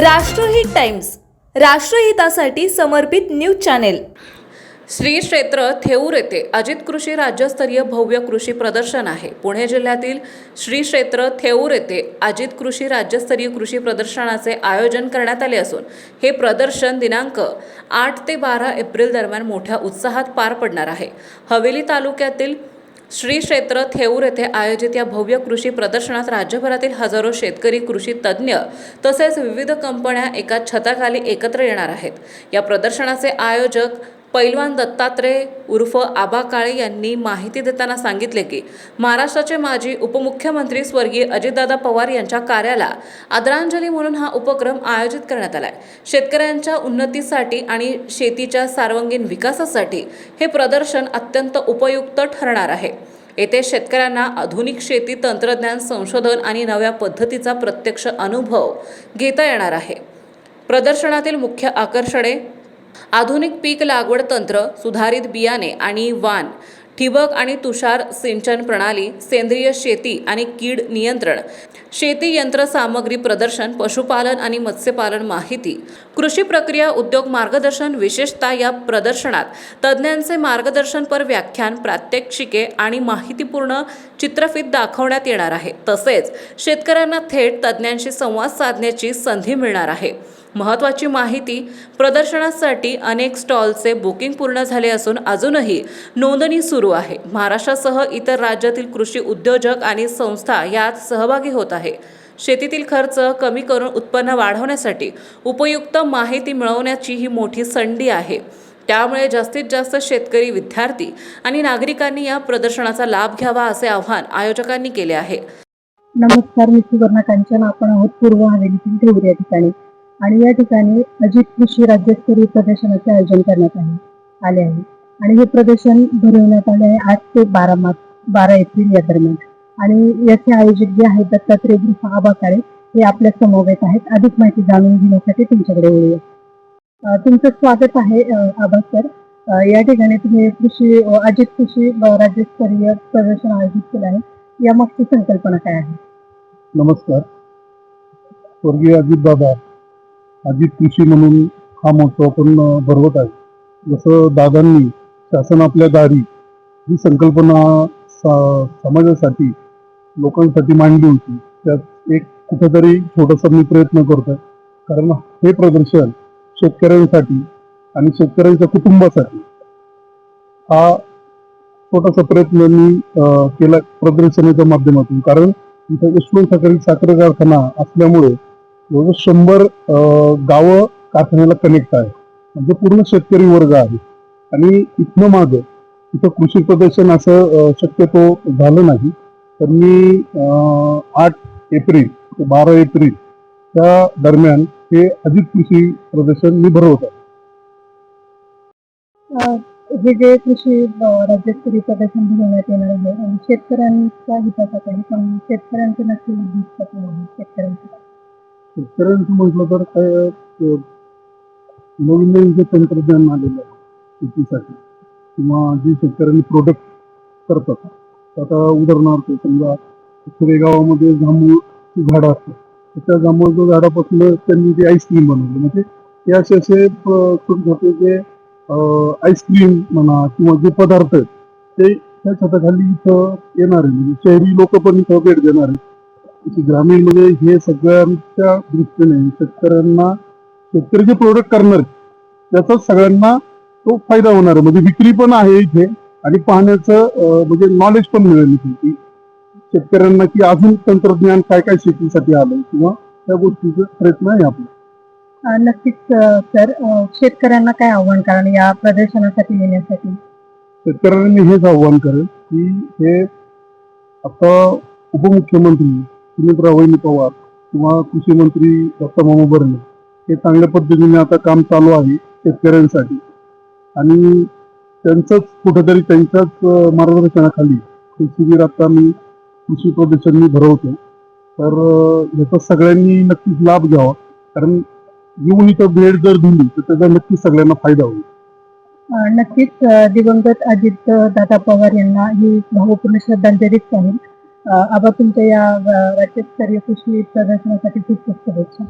राष्ट्रहित टाइम्स, राष्ट्रहितासाठी समर्पित news channel. Shri क्षेत्र थेऊर येथे अजित कृषी राज्यस्तरीय भव्य कृषी प्रदर्शन आहे। पुणे जिल्ह्यातील श्री क्षेत्र थेऊर येथे अजित कृषी राज्यस्तरीय कृषी प्रदर्शनाचे आयोजन करण्यात आले असून हे प्रदर्शन दिनांक 8 ते 12 एप्रिल दरम्यान मोठ्या उत्साहात पार पडणार आहे। हवेली तालुक्यातील श्री क्षेत्र थेऊर येथे आयोजित या भव्य कृषी प्रदर्शनात राज्यभरातील हजारो शेतकरी, कृषी तज्ज्ञ तसेच विविध कंपन्या एका छताखाली एकत्र येणार आहेत। या प्रदर्शनाचे आयोजक पैलवान दत्तात्रय उर्फ आबा काळे यांनी माहिती देताना सांगितले की महाराष्ट्राचे माजी उपमुख्यमंत्री स्वर्गीय अजितदादा पवार यांच्या कार्याला आदरांजली म्हणून हा उपक्रम आयोजित करण्यात आला आहे। शेतकऱ्यांच्या उन्नतीसाठी आणि शेतीच्या सर्वांगीण विकासासाठी हे प्रदर्शन अत्यंत उपयुक्त ठरणार आहे। येथे शेतकऱ्यांना आधुनिक शेती तंत्रज्ञान, संशोधन आणि नव्या पद्धतीचा प्रत्यक्ष अनुभव घेता येणार आहे। प्रदर्शनातील मुख्य आकर्षणे आधुनिक पीक लागवड तंत्र, सुधारित बियाणे आणि वाण, ठिबक आणि तुषार सिंचन प्रणाली, सेंद्रिय शेती आणि कीड नियंत्रण, शेती यंत्र सामग्री प्रदर्शन, पशुपालन आणि मत्स्यपालन माहिती, कृषी प्रक्रिया उद्योग मार्गदर्शन। विशेषतः या प्रदर्शनात तज्ज्ञांचे मार्गदर्शनपर व्याख्यान, प्रात्यक्षिके आणि माहितीपूर्ण चित्रफित दाखवण्यात येणार आहे। तसेच शेतकऱ्यांना थेट तज्ज्ञांशी संवाद साधण्याची संधी मिळणार आहे। महत्त्वाची माहिती, प्रदर्शनासाठी अनेक स्टॉलचे बुकिंग पूर्ण झाले असून अजूनही नोंदणी सुरू आहे। महाराष्ट्रासह इतर राज्यातील कृषी उद्योजक आणि संस्था यात सहभागी होत आहे। शेतीतील खर्च कमी करून उत्पन्न वाढवण्यासाठी उपयुक्त माहिती मिळवण्याची ही मोठी संधी आहे। त्यामुळे जास्तीत जास्त शेतकरी, विद्यार्थी आणि नागरिकांनी या प्रदर्शनाचा लाभ घ्यावा असे आवाहन आयोजकांनी केले आहे। नमस्कार, मी सुवर्णा कांचन। आपण आहोत पूर्व हवेलीतील थेऊर या ठिकाणी आणि या ठिकाणी अजित कृषी राज्यस्तरीय प्रदर्शनाचे आयोजन करण्यात आले आहे आणि हे प्रदर्शन भरवण्यात आले आहे 8 ते 12 एप्रिल या दरम्यान। आणि याचे आयोजक जे आहेत दत्तात्रय उर्फ आबा काळे हे आपल्या समवेत आहेत। अधिक माहिती जाणून घेण्यासाठी तुमच्याकडे येऊया। तुमचं स्वागत आहे आबा सर। या ठिकाणी तुम्ही अजित कृषी राज्यस्तरीय प्रदर्शन आयोजित केलं आहे, यामागची संकल्पना काय आहे? नमस्कार। स्वर्गीय अजितदादा अजित कृषी म्हणून हा महोत्सव आपण भरवत आहे। जसं दादांनी शासन आपल्या दारी ही संकल्पना समाजासाठी, लोकांसाठी मांडली होती, त्यात एक कुठेतरी छोटासा मी प्रयत्न करतोय। कारण हे प्रदर्शन शेतकऱ्यांसाठी आणि शेतकऱ्यांच्या कुटुंबासाठी हा छोटासा प्रयत्न मी केला प्रदर्शनाच्या माध्यमातून। कारण इथे यशवंत साखर कारखाना असल्यामुळे जवळजवळ 100 गावं कारखान्याला कनेक्ट आहे, म्हणजे पूर्ण शेतकरी वर्ग आहे। आणि इथनं मागं इथं कृषी प्रदर्शन असं शक्यतो झालं नाही, तर मी 8 एप्रिल ते 12 एप्रिल त्या दरम्यान हे अजित कृषी प्रदर्शन मी भरवत आहे। हे जे कृषी राज्यस्तरीय प्रदर्शन भरवण्यात येणार आहे आणि शेतकऱ्यांच्या हितासाठी आहे, पण शेतकऱ्यांचं नक्की उद्दिष्ट काय आहे? शेतकऱ्यांचं म्हटलं तर काय, नवीन जे तंत्रज्ञान आलेलं आहे शेतीसाठी किंवा जे शेतकऱ्यांनी प्रोडक्ट करतात, आता उदाहरणार्थ समजा खेडेगावामध्ये जांभूळची झाडं असतात, तर त्या जांभूळच्या झाडापासून त्यांनी ते आईस्क्रीम बनवलं। म्हणजे हे असे छोटे छोटे जे आईस्क्रीम म्हणा किंवा जे पदार्थ आहेत ते त्या छताखाली इथं येणार आहे। म्हणजे शहरी लोक पण इथं भेट देणार आहे। ग्रामीण म्हणजे हे सगळ्यांच्या दृष्टीने शेतकरी जे प्रोडक्ट करणार त्याचाच सगळ्यांना तो फायदा होणार आहे। म्हणजे विक्री पण आहे इथे आणि पाहण्याचं म्हणजे नॉलेज पण मिळेल इथे की शेतकऱ्यांना की अजून तंत्रज्ञान काय काय शेतीसाठी आलंय किंवा त्या गोष्टीचा प्रयत्न आहे आपला। नक्कीच सर, शेतकऱ्यांना काय आव्हान कारण या प्रदर्शनासाठी येण्यासाठी? शेतकऱ्यांनी हेच आव्हान करेल की हे आता उपमुख्यमंत्री सुनीलराव पवार किंवा कृषी मंत्री डॉक्टर मामा बर्णे हे चांगल्या पद्धतीने आता काम चालू आहे शेतकऱ्यांसाठी आणि त्यांचंच कुठेतरी त्यांच्याच मार्गदर्शनाखाली हे शिबिर आता मी कृषी प्रदर्शन मी भरवतो। तर याचा सगळ्यांनी नक्कीच लाभ घ्यावा, कारण येऊन इथं भेट जर दिली तर त्याचा नक्कीच सगळ्यांना फायदा होईल। नक्कीच दिवंगत अजित दादा पवार यांना ही भावपूर्ण श्रद्धांजलीच आहे। आबा, तुमच्या या राज्यस्तरीय कृषी प्रदर्शनासाठी खूप खूप शुभेच्छा।